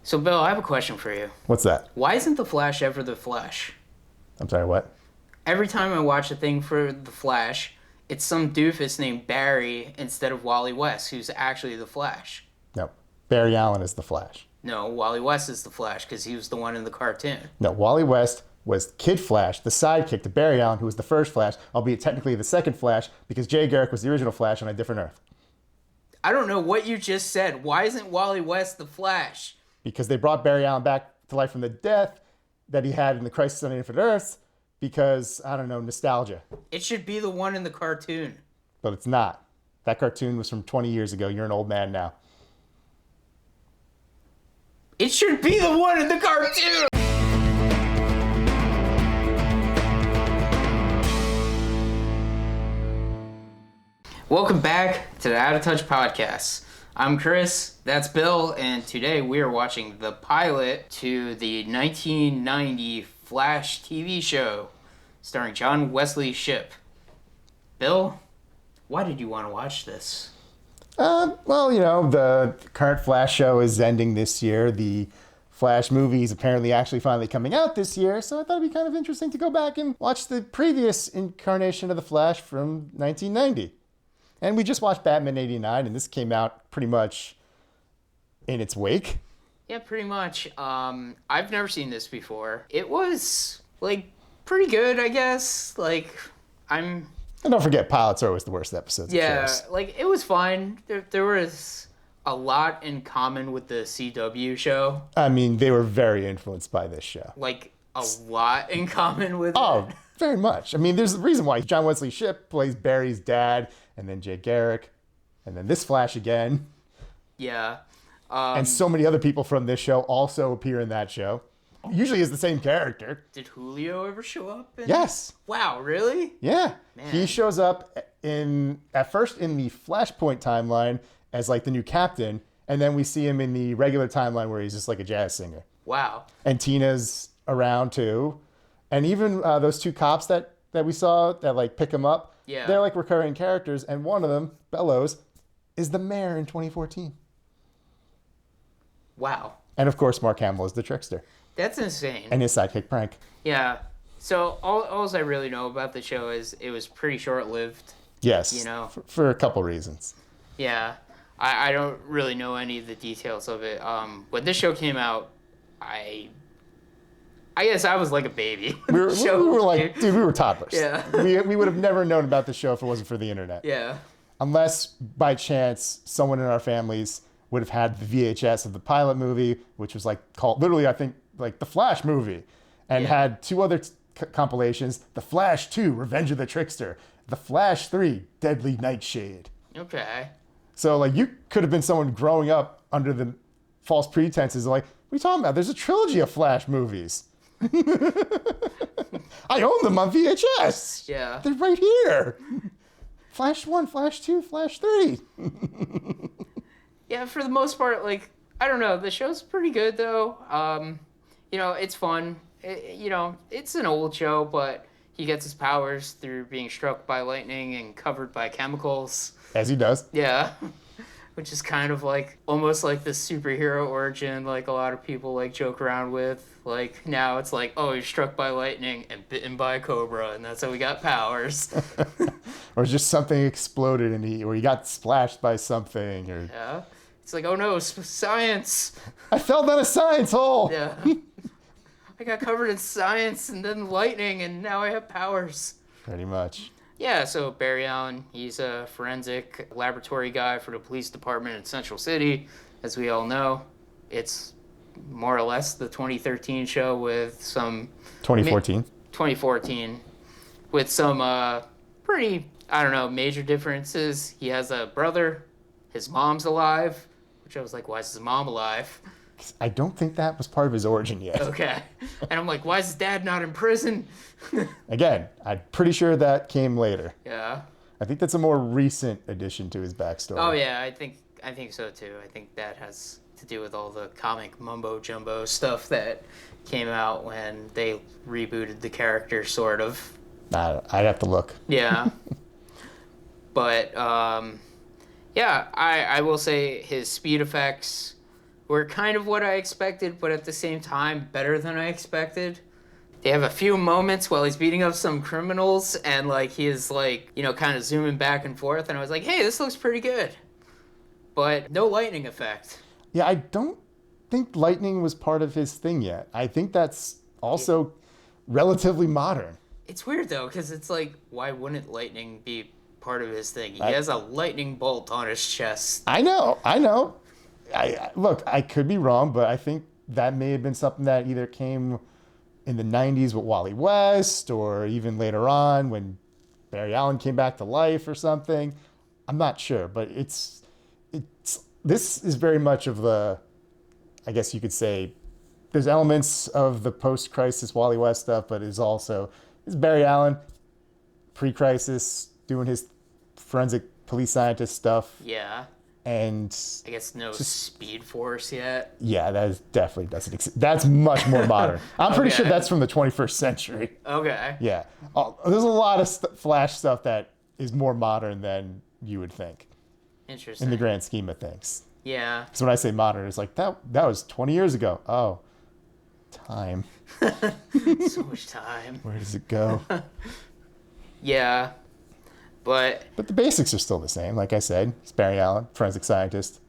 So, Bill, I have a question for you. What's that? Why isn't The Flash ever The Flash? I'm sorry, what? Every time I watch a thing for The Flash, it's some doofus named Barry instead of Wally West, who's actually The Flash. No. Barry Allen is the Flash. No, Wally West is The Flash because he was the one in the cartoon. No, Wally West was Kid Flash, the sidekick to Barry Allen, who was the first Flash, albeit technically the second Flash, because Jay Garrick was the original Flash on a different Earth. I don't know what you just said. Why isn't Wally West The Flash? Because they brought Barry Allen back to life from the death that he had in the Crisis on Infinite Earths because, I don't know, nostalgia. It should be the one in the cartoon. But it's not. That cartoon was from 20 years ago. You're an old man now. It should be the one in the cartoon! Welcome back to the Out of Touch podcast. I'm Chris, that's Bill, and today we are watching the pilot to the 1990 Flash TV show starring John Wesley Shipp. Bill, why did you want to watch this? Well, you know, the current Flash show is ending this year. The Flash movie is apparently actually finally coming out this year, so I thought it'd be kind of interesting to go back and watch the previous incarnation of the Flash from 1990. And we just watched Batman 89, and this came out pretty much in its wake. Yeah, pretty much. I've never seen this before. It was, pretty good, I guess. And don't forget, pilots are always the worst episodes of shows. It was fine. There was a lot in common with the CW show. I mean, they were very influenced by this show. A lot in common with Oh, it. very much. I mean, there's a reason why John Wesley Shipp plays Barry's dad, and then Jay Garrick, and then this Flash again. Yeah. And so many other people from this show also appear in that show. Usually is the same character. Did Julio ever show up? Yes. Wow, really? Yeah. Man. He shows up at first in the Flashpoint timeline as the new captain, and then we see him in the regular timeline where he's just a jazz singer. Wow. And Tina's around too. And even those two cops that we saw that pick him up, Yeah. they're recurring characters, and one of them, Bellows, is the mayor in 2014. Wow. And of course, Mark Hamill is the trickster. That's insane. And his sidekick, Prank. Yeah. So all I really know about the show is it was pretty short-lived. Yes. You know. For a couple reasons. Yeah. I don't really know any of the details of it. When this show came out, I guess I was like a baby. We were toddlers. Yeah. We would have never known about the show if it wasn't for the internet. Yeah. Unless, by chance, someone in our families would have had the VHS of the pilot movie, which was called, literally, I think, the Flash movie, and had two other compilations, The Flash 2, Revenge of the Trickster, The Flash 3, Deadly Nightshade. Okay. So, you could have been someone growing up under the false pretenses of, what are you talking about? There's a trilogy of Flash movies. I own them on VHS. Yeah. They're right here. Flash 1, Flash 2, Flash 3. Yeah, for the most part, I don't know. The show's pretty good, though. It's fun. It's an old show, but he gets his powers through being struck by lightning and covered by chemicals. As he does. Yeah. Which is kind of almost like the superhero origin, a lot of people joke around with. Now it's oh, he's struck by lightning and bitten by a cobra, and that's how we got powers. Or just something exploded or he got splashed by something. Or Yeah. It's oh no, science. I fell down a science hole. Yeah. I got covered in science and then lightning, and now I have powers. Pretty much. Yeah, so Barry Allen, he's a forensic laboratory guy for the police department in Central City. As we all know, it's more or less the 2013 show with some... 2014. 2014. With some pretty, major differences. He has a brother. His mom's alive. Which I was why is his mom alive? I don't think that was part of his origin yet. Okay. And I'm why is his dad not in prison? Again, I'm pretty sure that came later. Yeah. I think that's a more recent addition to his backstory. Oh yeah, I think so too. I think that has to do with all the comic mumbo jumbo stuff that came out when they rebooted the character, sort of. I'd have to look. Yeah. But I will say his speed effects were kind of what I expected, but at the same time, better than I expected. They have a few moments while he's beating up some criminals, and like he is like, you know, kind of zooming back and forth, and I was like, hey, this looks pretty good. But no lightning effect. Yeah, I don't think lightning was part of his thing yet. I think that's also relatively modern. It's weird though, because it's like, why wouldn't lightning be part of his thing? He has a lightning bolt on his chest. I know. Look, I could be wrong, but I think that may have been something that either came in the 90s with Wally West, or even later on when Barry Allen came back to life or something. I'm not sure, but this is very much of the, I guess you could say, there's elements of the post-crisis Wally West stuff, but it's Barry Allen pre-crisis doing his forensic police scientist stuff. Yeah. And I guess no Speed Force yet. Yeah, that definitely doesn't exist. That's much more modern. I'm pretty sure that's from the 21st century. Okay. Yeah. There's a lot of Flash stuff that is more modern than you would think. Interesting. In the grand scheme of things. Yeah. So when I say modern, it's like, that was 20 years ago. Oh, time. So much time. Where does it go? Yeah. But the basics are still the same. Like I said, it's Barry Allen, forensic scientist.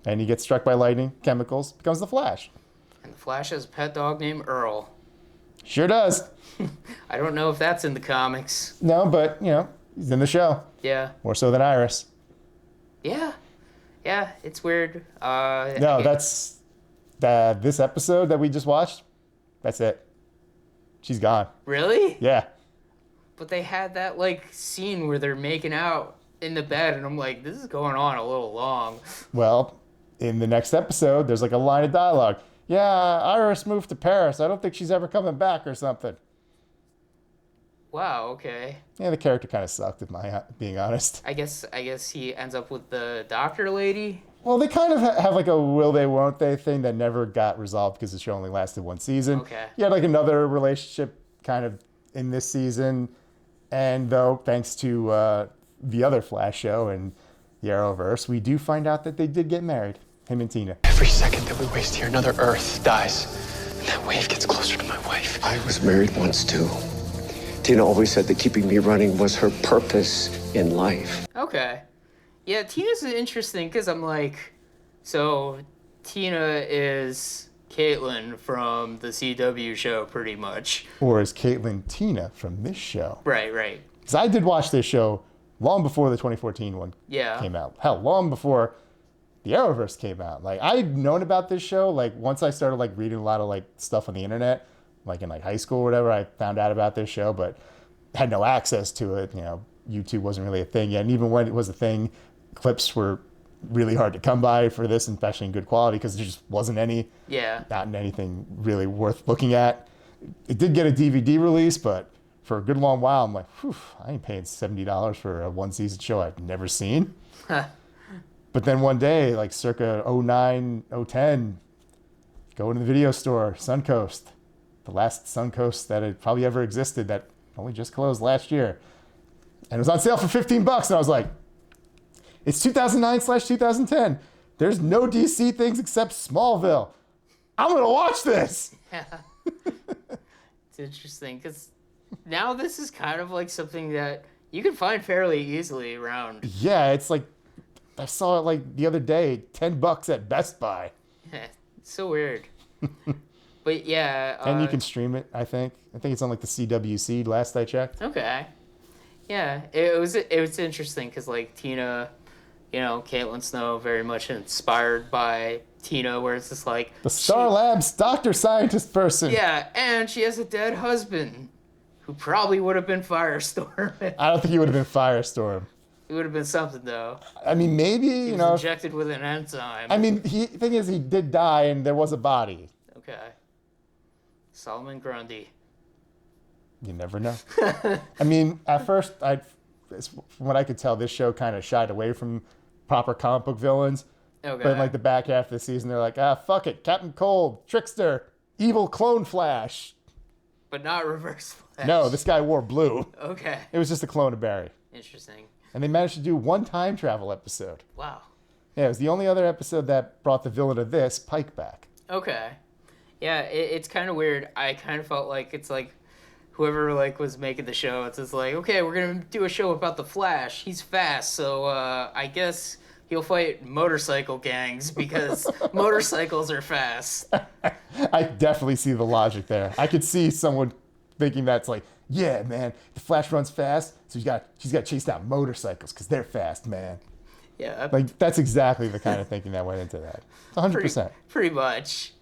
And he gets struck by lightning, chemicals, becomes the Flash. And the Flash has a pet dog named Earl. Sure does. I don't know if that's in the comics. No, but, he's in the show. Yeah. More so than Iris. Yeah. Yeah, it's weird. That's this episode that we just watched. That's it. She's gone. Really? Yeah. But they had that, scene where they're making out in the bed, and I'm like, this is going on a little long. Well, in the next episode, there's a line of dialogue. Yeah, Iris moved to Paris. I don't think she's ever coming back or something. Wow, okay. Yeah, the character kind of sucked, if I'm being honest. I guess he ends up with the doctor lady. Well, they kind of have a will they, won't they thing that never got resolved because the show only lasted one season. Okay. You had another relationship kind of in this season. And though, thanks to the other Flash show and the Arrowverse, we do find out that they did get married, him and Tina. Every second that we waste here, another Earth dies. And that wave gets closer to my wife. I was married once, too. Tina always said that keeping me running was her purpose in life. Okay. Yeah, Tina's interesting because I'm like, so Tina is Caitlin from the CW show, pretty much. Or is Caitlin Tina from this show? Right. Because I did watch this show long before the 2014 one came out. Hell, long before the Arrowverse came out. I'd known about this show, once I started, reading a lot of, stuff on the internet, in, high school or whatever, I found out about this show, but had no access to it. YouTube wasn't really a thing yet. And even when it was a thing, clips were really hard to come by for this, especially in good quality, because there just wasn't any. Yeah. Not in anything really worth looking at. It did get a DVD release, but for a good long while, I'm like, whew, I ain't paying $70 for a one-season show I've never seen. But then one day, circa 09, 010, go into the video store, Suncoast, the last Suncoast that had probably ever existed that only just closed last year. And it was on sale for $15, and I was like, it's 2009/2010. There's no DC things except Smallville. I'm going to watch this. Yeah. It's interesting because now this is kind of something that you can find fairly easily around. Yeah, it's I saw it the other day, $10 at Best Buy. Yeah, it's so weird. But yeah. And you can stream it, I think. I think it's on the CWC last I checked. Okay. Yeah, it was interesting because Tina, Caitlin Snow very much inspired by Tina, where it's just the Star Labs doctor scientist person. Yeah, and she has a dead husband who probably would have been Firestorm. I don't think he would have been Firestorm. It would have been something though. I mean, maybe he was injected with an enzyme. I mean, the thing is, he did die, and there was a body. Okay. Solomon Grundy. You never know. I mean, at first, from what I could tell, this show kind of shied away from proper comic book villains. Okay. But in the back half of the season, they're like, fuck it, Captain Cold, Trickster, evil clone Flash. But not Reverse Flash. No, this guy wore blue. Okay. It was just a clone of Barry. Interesting. And they managed to do one time travel episode. Wow. Yeah, it was the only other episode that brought the villain of this, Pike, back. Okay. Yeah, it's kind of weird. I kind of felt like it's like whoever like was making the show, it's just like, okay, we're gonna do a show about the Flash. He's fast, so I guess he'll fight motorcycle gangs because motorcycles are fast. I definitely see the logic there. I could see someone thinking that's like, yeah, man, the Flash runs fast, so she's got to chase down motorcycles because they're fast, man. Yeah, Like, that's exactly the kind of thinking that went into that. 100%. pretty much.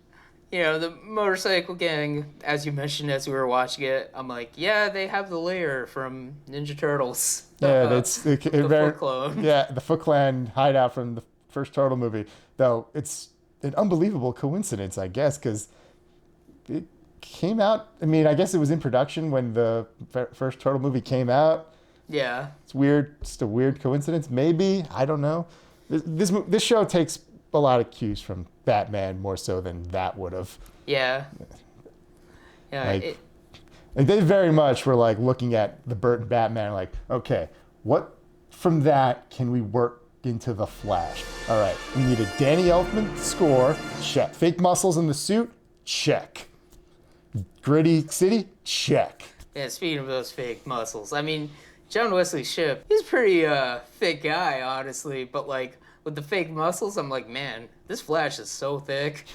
You know, the motorcycle gang, as you mentioned as we were watching it, I'm like, yeah, they have the lair from Ninja Turtles. Yeah, that's the Foot Clan. Yeah, the Foot Clan hideout from the first Turtle movie. Though it's an unbelievable coincidence, I guess, because it came out. I mean, I guess it was in production when the first Turtle movie came out. Yeah. It's weird, just a weird coincidence. Maybe, I don't know. This show takes a lot of cues from Batman more so than that would have. Yeah. Yeah. Like they very much were like looking at the Burton Batman, like, okay, what from that can we work into the Flash? All right, we need a Danny Elfman score, check. Fake muscles in the suit, check. Gritty city, check. Yeah, speaking of those fake muscles, I mean, John Wesley Shipp, he's a pretty thick guy, honestly, but like with the fake muscles, I'm like, man, this Flash is so thick.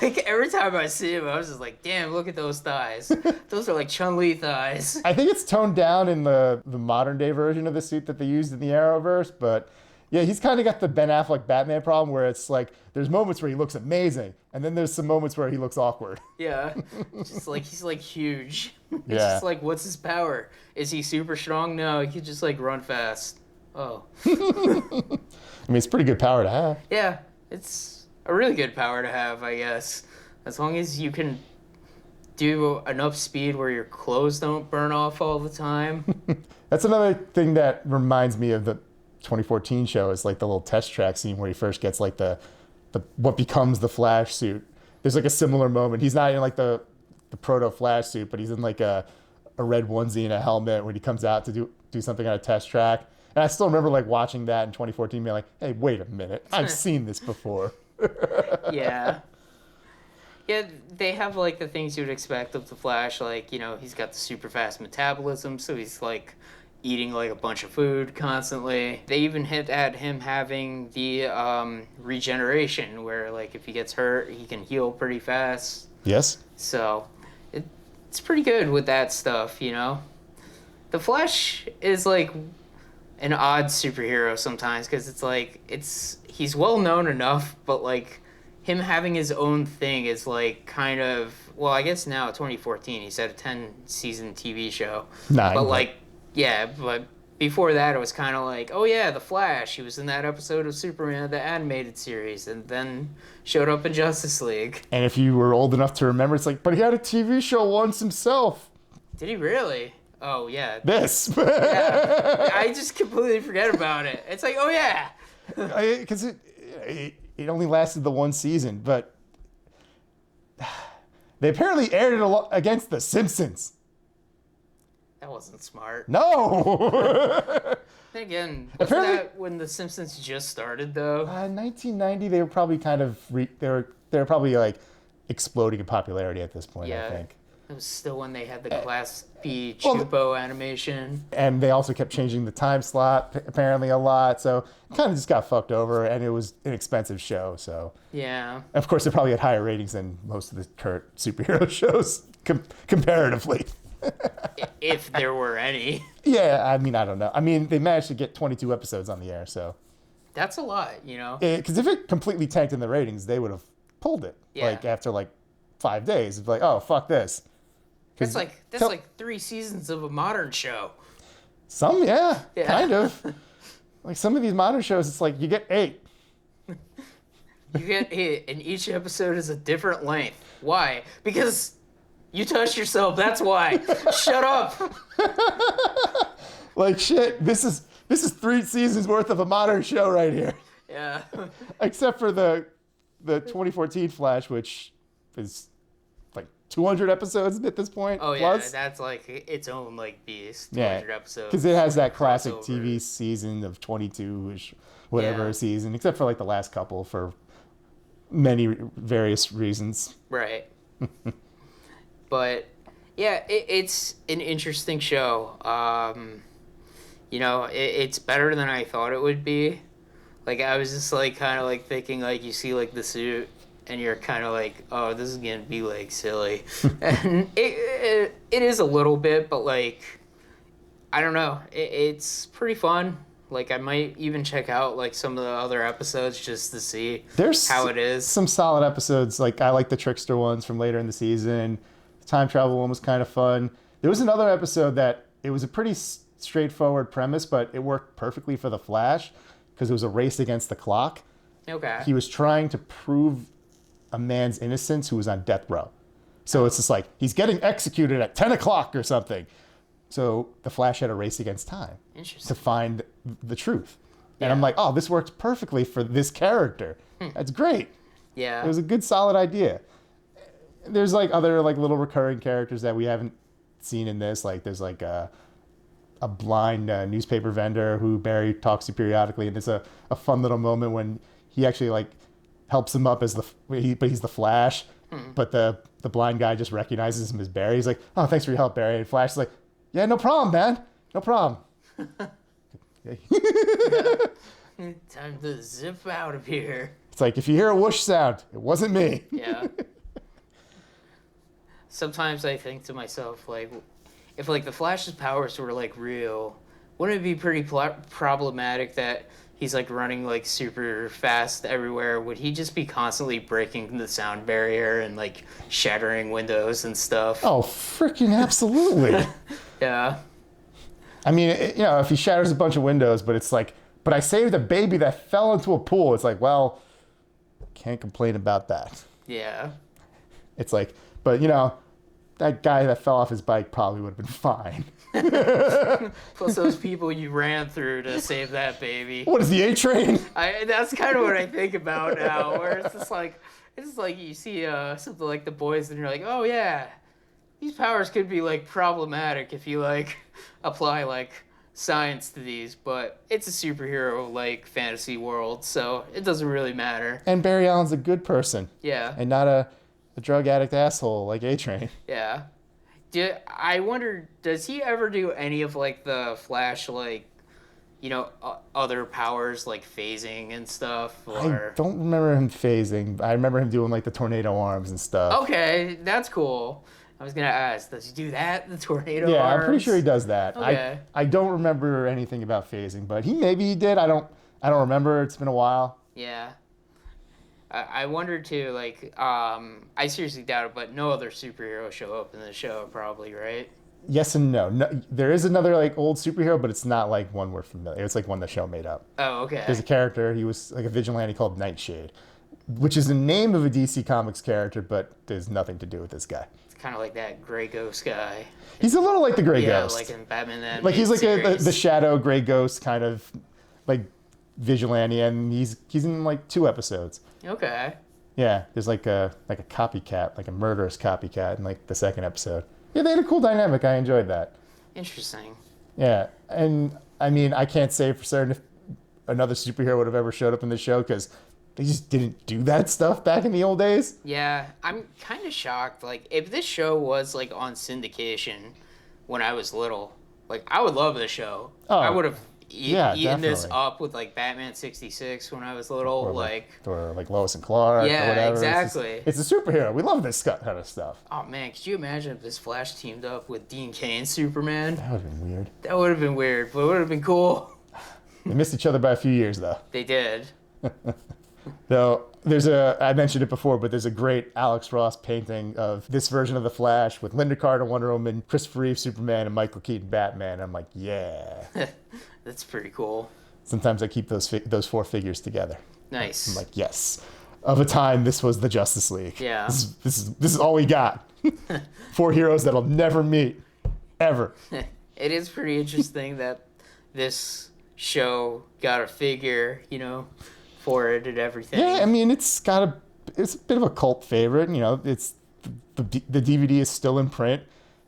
Like every time I see him, I was just like, damn, look at those thighs. Those are like Chun-Li thighs. I think it's toned down in the modern day version of the suit that they used in the Arrowverse, but yeah, he's kind of got the Ben Affleck Batman problem where it's like there's moments where he looks amazing, and then there's some moments where he looks awkward. Yeah, just like he's like huge. It's Yeah. just like, what's his power? Is he super strong? No, he could just like run fast. Oh. I mean, it's pretty good power to have. Yeah, it's a really good power to have, I guess. As long as you can do enough speed where your clothes don't burn off all the time. That's another thing that reminds me of the 2014 show is like the little test track scene where he first gets like the what becomes the Flash suit. There's like a similar moment. He's not in like the proto Flash suit, but he's in like a red onesie and a helmet when he comes out to do something on a test track. And I still remember like watching that in 2014 being like, hey, wait a minute. I've seen this before. Yeah. Yeah, they have like the things you'd expect of the Flash, like, you know, he's got the super fast metabolism, so he's like eating like a bunch of food constantly. They even hit at him having the regeneration where like if he gets hurt, he can heal pretty fast. Yes. So it's pretty good with that stuff, you know. The Flash is like an odd superhero sometimes because it's like he's well known enough, but like him having his own thing is like kind of, well, I guess now 2014 he's at a 10-season TV show. 9. But like, yeah, but before that it was kind of like, oh yeah, the Flash, he was in that episode of Superman, the animated series, and then showed up in Justice League. And if you were old enough to remember, it's like, but he had a TV show once himself. Did he really? Oh yeah. This. Yeah. I just completely forget about it. It's like, oh yeah. Because it only lasted the one season, but they apparently aired it against The Simpsons. That wasn't smart. No. Then again, wasn't Apparently- that when The Simpsons just started though? 1990, they were probably kind of they were probably like exploding in popularity at this point. Yeah. I think. It was still when they had the Class B Well, Chupo animation. And they also kept changing the time slot apparently a lot, so it kind of just got fucked over. And it was an expensive show, so Yeah. of course it probably had higher ratings than most of the current superhero shows comparatively. If there were any. Yeah, I mean, I don't know. I mean, they managed to get 22 episodes on the air, so. That's a lot, you know? Because if it completely tanked in the ratings, they would have pulled it. Yeah. Like, after, like, 5 days. It's like, oh, fuck this. That's like 3 seasons of a modern show. Some, yeah, Yeah. kind of. Like, some of these modern shows, it's like, you get 8. You get hit, and each episode is a different length. Why? Because you touched yourself, that's why. Shut up. Like, shit, this is 3 seasons worth of a modern show right here. Yeah. Except for the 2014 Flash, which is like 200 episodes at this point. Oh plus. yeah, that's like its own like beast. Yeah, 200 episodes. because it has that classic crossover. TV season of 22ish, whatever Yeah. season, except for like the last couple for many various reasons. Right. But yeah, it's an interesting show. It's better than I thought it would be. Like I was just like kind of like thinking like you see like the suit and you're kind of like, oh, this is gonna be like silly, and it is a little bit, but like I don't know, it's pretty fun. Like I might even check out like some of the other episodes just to see There's how it is. some solid episodes. Like I like the trickster ones from later in the season. The time travel one was kind of fun. There was another episode that it was a pretty straightforward premise, but it worked perfectly for the Flash because it was a race against the clock. Okay. He was trying to prove a man's innocence who was on death row. So it's just like he's getting executed at 10 o'clock or something. So the Flash had a race against time to Interesting. find the truth. And Yeah. I'm like, oh, this works perfectly for this character. That's great. Yeah. It was a good, solid idea. There's like other like little recurring characters that we haven't seen in this. Like there's like a blind newspaper vendor who Barry talks to periodically, and there's a fun little moment when he actually like helps him up as but he's the Flash, but the blind guy just recognizes him as Barry. He's like, oh, thanks for your help, Barry. And Flash is like, yeah, no problem, man, no problem. Time to zip out of here. It's like if you hear a whoosh sound, it wasn't me. Yeah. Sometimes I think to myself, like, if like the Flash's powers were like real, wouldn't it be pretty problematic that he's like running like super fast everywhere? Would he just be constantly breaking the sound barrier and like shattering windows and stuff? Oh, freaking absolutely. Yeah. I mean, if he shatters a bunch of windows, but it's like, but I saved a baby that fell into a pool. It's like, well, can't complain about that. Yeah. It's like, but that guy that fell off his bike probably would have been fine. Plus those people you ran through to save that baby. What is the A train? That's kind of what I think about now, where it's just like you see something like The Boys and you're like, oh yeah, these powers could be like problematic if you like apply like science to these, but it's a superhero like fantasy world, so it doesn't really matter. And Barry Allen's a good person Yeah. and not a drug addict asshole like A Train. Yeah. I wonder, does he ever do any of like the Flash like, other powers like phasing and stuff? Or I don't remember him phasing. I remember him doing like the tornado arms and stuff. okay, that's cool. I was gonna ask, does he do that? The tornado Yeah, arms? I'm pretty sure he does that. Okay. I don't remember anything about phasing, but maybe he did. I don't remember. It's been a while. Yeah. I wonder too, like, I seriously doubt it, but no other superheroes show up in the show, probably, right? Yes and no. There is another like old superhero, but it's not like one we're familiar. It's like one the show made up. Oh, okay. There's a character. He was like a vigilante called Nightshade, which is the name of a DC Comics character, but there's nothing to do with this guy. It's kind of like that Gray Ghost guy. He's a little like the Gray Yeah, Ghost. like in Batman that Like he's like series. the Shadow Gray Ghost kind of like vigilante, and he's in like 2 episodes. Okay. Yeah, there's like a copycat, like a murderous copycat in like the 2nd episode. Yeah, they had a cool dynamic. I enjoyed that. Interesting. Yeah, and I mean, I can't say for certain if another superhero would have ever showed up in the show because they just didn't do that stuff back in the old days. Yeah, I'm kind of shocked. Like, if this show was like on syndication when I was little, like I would love this show. Oh, I would have yeah, eaten this definitely. up with like Batman '66 when I was little. Or like Lois and Clark. Yeah, or whatever. exactly. It's a superhero. We love this kind of stuff. oh man, could you imagine if this Flash teamed up with Dean Cain's Superman? That would have been weird. That would have been weird, but it would have been cool. They missed each other by a few years though. They did. Though I mentioned it before, but there's a great Alex Ross painting of this version of the Flash with Linda Carter Wonder Woman, Christopher Reeve Superman, and Michael Keaton Batman. I'm like, yeah. That's pretty cool. Sometimes I keep those 4 figures together. Nice. I'm like, yes. Of a time, this was the Justice League. Yeah. This is all we got. 4 heroes that'll never meet, ever. It is pretty interesting that this show got a figure, for it and everything. Yeah, I mean, it's a bit of a cult favorite. It's the DVD is still in print.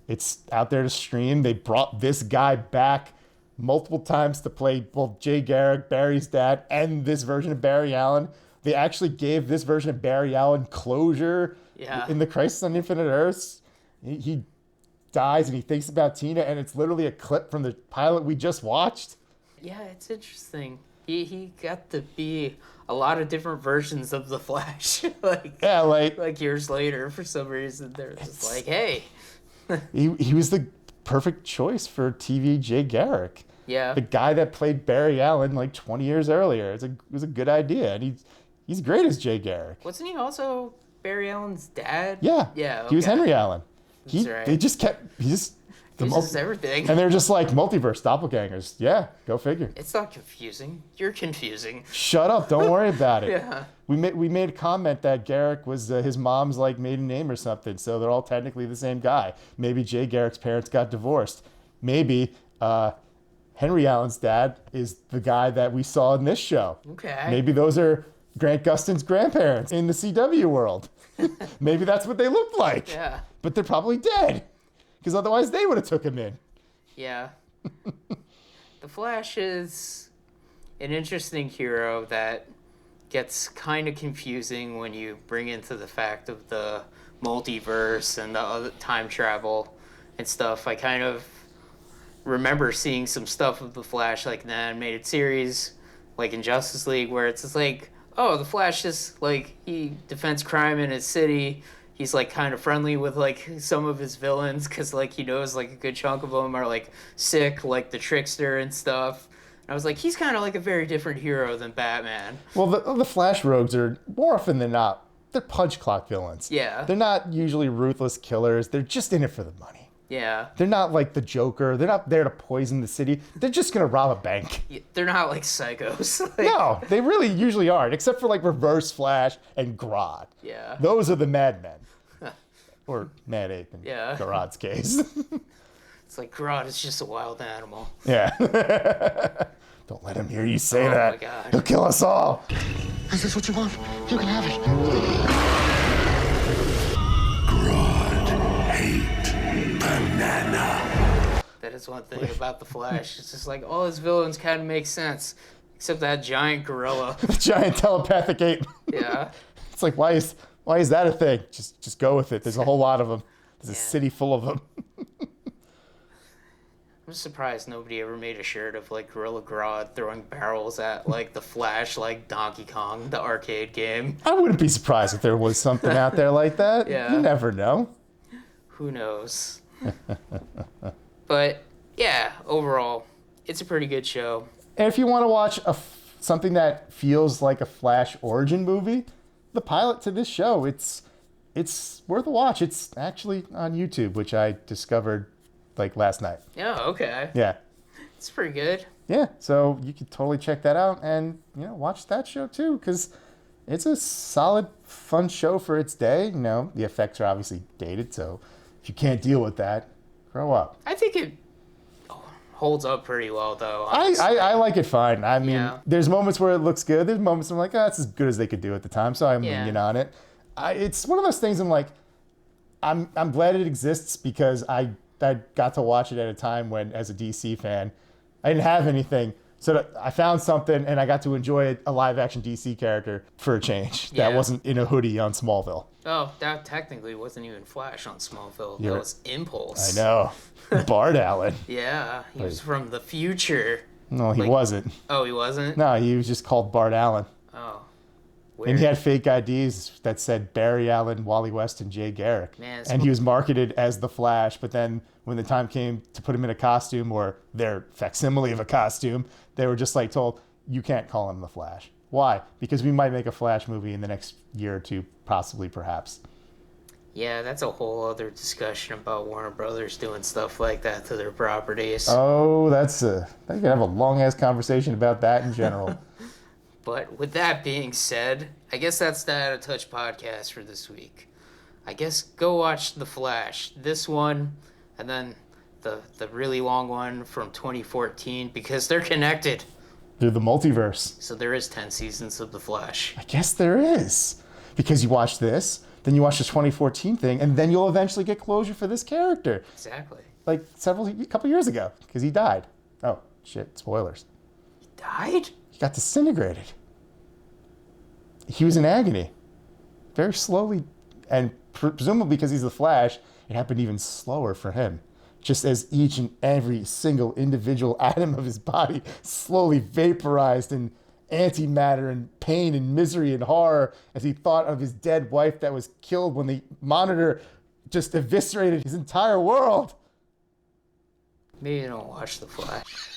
It's out there to stream. They brought this guy back multiple times to play both Jay Garrick, Barry's dad, and this version of Barry Allen. They actually gave this version of Barry Allen closure in the Crisis on Infinite Earths. He dies and he thinks about Tina, and it's literally a clip from the pilot we just watched. Yeah, it's interesting. He got to be a lot of different versions of the Flash. like years later, for some reason, they're just like, hey. he was the perfect choice for TV Jay Garrick. Yeah. The guy that played Barry Allen like 20 years earlier. It was a good idea, and he's great as Jay Garrick. Wasn't he also Barry Allen's dad? Yeah. Yeah. Okay. He was Henry Allen. That's right. They just kept everything. And they're just like multiverse doppelgangers. Yeah, go figure. It's not confusing. You're confusing. Shut up! Don't worry about it. Yeah. We made a comment that Garrick was his mom's like maiden name or something, so they're all technically the same guy. Maybe Jay Garrick's parents got divorced. Maybe Henry Allen's dad is the guy that we saw in this show. Okay. Maybe those are Grant Gustin's grandparents in the CW world. Maybe that's what they looked like. Yeah. But they're probably dead, because otherwise they would have took him in. Yeah. The Flash is an interesting hero that gets kind of confusing when you bring into the fact of the multiverse and the other time travel and stuff. I kind of remember seeing some stuff of the Flash, like in the animated series, like in Justice League, where it's just like, oh, the Flash is like, he defends crime in his city. He's like kind of friendly with like some of his villains because like he knows like a good chunk of them are like sick, like the Trickster and stuff. And I was like, he's kind of like a very different hero than Batman. Well, the Flash rogues are more often than not, they're punch clock villains. Yeah. They're not usually ruthless killers. They're just in it for the money. Yeah. They're not like the Joker. They're not there to poison the city. They're just going to rob a bank. They're not like psychos. No, they really usually aren't, except for like Reverse Flash and Grodd. Yeah. Those are the madmen. Or Mad Ape in Yeah. Grodd's case. It's like Grodd is just a wild animal. Yeah. Don't let him hear you say Oh that. my God. He'll kill us all. Is this what you want? You can have it. That is one thing about the Flash. It's just like all his villains kind of make sense, except that giant gorilla. Giant telepathic ape. Yeah. It's like, why is that a thing? Just go with it. There's a whole lot of them. There's a city full of them. I'm surprised nobody ever made a shirt of like Gorilla Grodd throwing barrels at like the Flash, like Donkey Kong, the arcade game. I wouldn't be surprised if there was something out there like that. Yeah. You never know. Who knows? But yeah, overall, it's a pretty good show. And if you want to watch something that feels like a Flash origin movie, the pilot to this show, it's worth a watch. It's actually on YouTube, which I discovered like last night. Oh, okay. Yeah. It's pretty good. Yeah, so you could totally check that out and, watch that show too, because it's a solid, fun show for its day. The effects are obviously dated, so if you can't deal with that, grow up. I think it holds up pretty well, though. I like it fine. I mean, Yeah. there's moments where it looks good. There's moments I'm like, that's as good as they could do at the time, so I'm Yeah. lenient on it. It's one of those things I'm like, I'm glad it exists because I got to watch it at a time when, as a DC fan, I didn't have anything. So I found something and I got to enjoy a live action DC character for a change that Yeah. wasn't in a hoodie on Smallville. Oh, that technically wasn't even Flash on Smallville. You're- That was Impulse. I know. Bart Allen. Yeah, he was from the future. No, he Like- wasn't. Oh, he wasn't? No, he was just called Bart Allen. Oh. And Weird. he had fake IDs that said Barry Allen, Wally West, and Jay Garrick. Man, and he was marketed as the Flash, but then when the time came to put him in a costume or their facsimile of a costume, they were just like told, you can't call him the Flash. Why? Because we might make a Flash movie in the next year or two, possibly, perhaps. Yeah, that's a whole other discussion about Warner Brothers doing stuff like that to their properties. Oh, I could have a long-ass conversation about that in general. But with that being said, I guess that's the Out of Touch podcast for this week. I guess go watch The Flash. This one, and then the really long one from 2014, because they're connected. Through the multiverse. So there is 10 seasons of The Flash. I guess there is. Because you watch this, Then you watch the 2014 thing, and then you'll eventually get closure for this character. Exactly. Like a couple years ago, because he died. Oh, shit, spoilers. He died? He got disintegrated. He was in agony. Very slowly, and presumably because he's the Flash, it happened even slower for him. Just as each and every single individual atom of his body slowly vaporized in antimatter and pain and misery and horror as he thought of his dead wife that was killed when the Monitor just eviscerated his entire world. Maybe you don't watch The Flash.